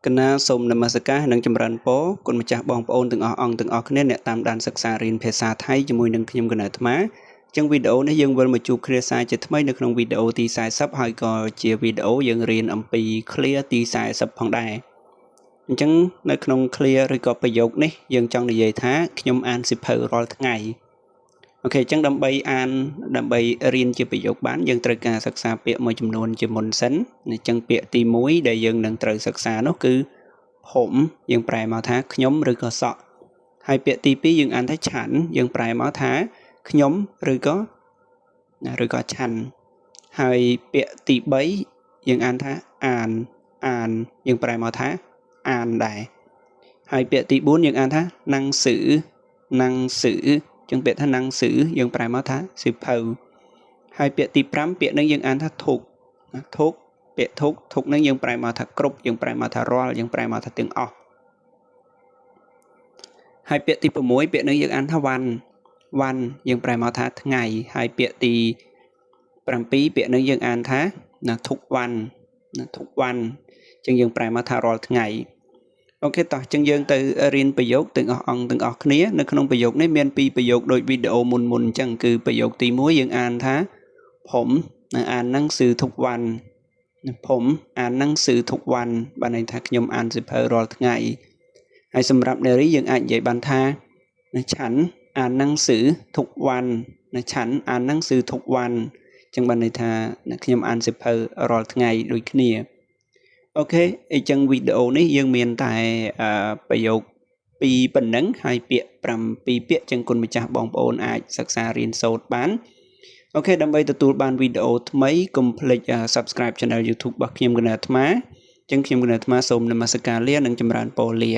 កណាសូមនមស្ការនិងចម្រើនពរគុណម្ចាស់បងប្អូនទាំងអស់អង្គទាំងអស់គ្នាអ្នកតាមដានសិក្សារៀនភាសាថៃជាមួយនឹងខ្ញុំកណាអាត្មាអញ្ចឹងវីដេអូនេះយើងវិលមកជួបគ្នាសារជាថ្មីនៅក្នុងវីដេអូទី40ហើយក៏ជាវីដេអូយើងរៀនអំពី clear ទី40ផងដែរអញ្ចឹងនៅក្នុង clear ឬក៏ប្រយោគនេះយើងចង់និយាយថាខ្ញុំអានសៀវភៅរាល់ថ្ងៃអូខេអញ្ចឹងដើម្បីរៀនជាប្រយោគបានយើងត្រូវការសិក្សាពាក្យមួយចំនួនជាមុនសិនអញ្ចឹងពាក្យទី1ដែលយើងនឹងត្រូវសិក្សានោះគឺผมយើងប្រែមកថាខ្ញុំឬក៏សក់ហើយពាក្យទី2យើងអានថាឆាន់យើងប្រែមកថាខ្ញុំឬក៏ឆាន់ហើយពាក្យទី3យើងអានថាអានយើងប្រែមកថាអានដែរហើយពាក្យទី4យើងអានថាណាំងស៊ឺចឹងពាក្យថាណាំងស៊ឺយើងប្រែមកថាសៀវភៅហើយពាក្យទី5ពាក្យនឹងយើងអានថាធុកពាក្យធុកនឹងយើងប្រែមកថាគ្រប់យើងប្រែមកថារាល់យើងប្រែមកថាទាំងអស់ហើយពាក្យទី6ពាក្យនឹងយើងអានថាវ៉ាន់យើងប្រែមកថាថ្ងៃហើយពាក្យទី7ពាក្យនឹងយើងអានថាធុកវ៉ាន់ចឹងយើងប្រែមកថារាល់ថ្ងៃអូខេតោះចឹងយើងទៅរៀនប្រយោគទាំងអស់អង្គទាំងអស់គ្នានៅក្នុងប្រយោគនេះមាន2ប្រយោគដូចវីដេអូមុនអញ្ចឹងគឺប្រយោគទី1យើងអានថាผมអានหนังสือทุกวันผมអានหนังสือทุกวันបានន័យថាខ្ញុំអានសៀវភៅរាល់ថ្ងៃហើយសម្រាប់នារីយើងអាចនិយាយបានថាឆាន់អានหนังสือทุกวันឆាន់អានหนังสือทุกวันចឹងបានន័យថាខ្ញុំអានសៀវភៅរាល់ថ្ងៃដូចគ្នាអូខេអញ្ចឹងវីដេអូនេះយើងមានតែប្រយោគ2ប៉ុណ្ណឹងហើយពាក្យ7ពាក្យចឹងគុណម្ចាស់បងប្អូនអាចសិក្សារៀនសូត្របានអូខេដើម្បីទទួលបានវីដេអូថ្មីកុំភ្លេច Subscribe Channel YouTube របស់ខ្ញុំកណាអាត្មាចឹងខ្ញុំកណាអាត្មាសូមនមស្ការលានិងចម្រើនពរលា